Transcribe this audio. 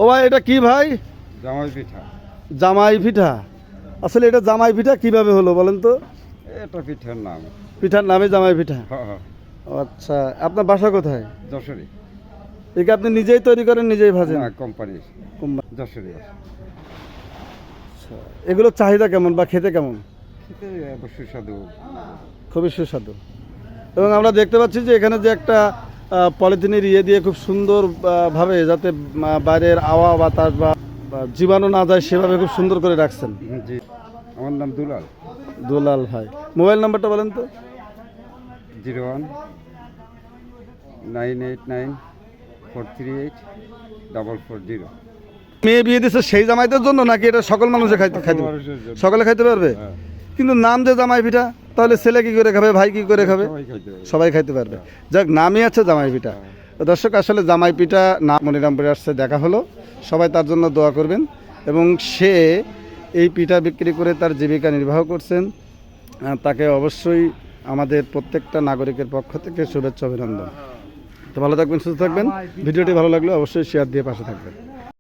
ও ভাই এটা কি ভাই? জামাই পিঠা। জামাই পিঠা। আসলে এটা জামাই পিঠা কিভাবে হলো বলেন তো? এটা পিঠার নাম। পিঠার নামে জামাই পিঠা। হ্যাঁ। আচ্ছা, আপনার বাসা কোথায়? যশোরে। এটা আপনি নিজেই তৈরি করেন, নিজেই ভাজেন? না, কোম্পানির। যশোরে। আচ্ছা, এগুলোর চাহিদা কেমন বা খেতে কেমন? খেতে অবশ্যই সুস্বাদু। খুবই সুস্বাদু। এবং আমরা দেখতে পাচ্ছি যে এখানে যে একটা পলিথিনের ইয়ে দিয়ে খুব সুন্দর ভাবে যাতে বাইরের হাওয়া বাতাস বা জীবাণু না যায় সেভাবে খুব সুন্দর করে রাখছেন। জি, আমার নাম দুলাল। দুলাল ভাই, মোবাইল নাম্বারটা বলেন তো? 019894384440। মেয়ে বিয়ে দিচ্ছে সেই জামাইদের জন্য নাকি এটা সকল মানুষে খাইতে সকলে খাইতে পারবে? কিন্তু নাম যে জামাই পিঠা, তাহলে ছেলে কি করে খাবে, ভাই কি করে খাবে? সবাই খাইতে পারবে। যাক, নামই আছে জামাই পিঠা। দর্শক, আসলে জামাই পিঠা নাম মনিরামপুরে আসছে, দেখা হলো, সবাই তার জন্য দোয়া করবেন। এবং সে এই পিঠা বিক্রি করে তার জীবিকা নির্বাহ করছেন, তাকে অবশ্যই আমাদের প্রত্যেকটা নাগরিকের পক্ষ থেকে শুভেচ্ছা অভিনন্দন। তো ভালো থাকবেন, সুস্থ থাকবেন। ভিডিওটি ভালো লাগলে অবশ্যই শেয়ার দিয়ে পাশে থাকবেন।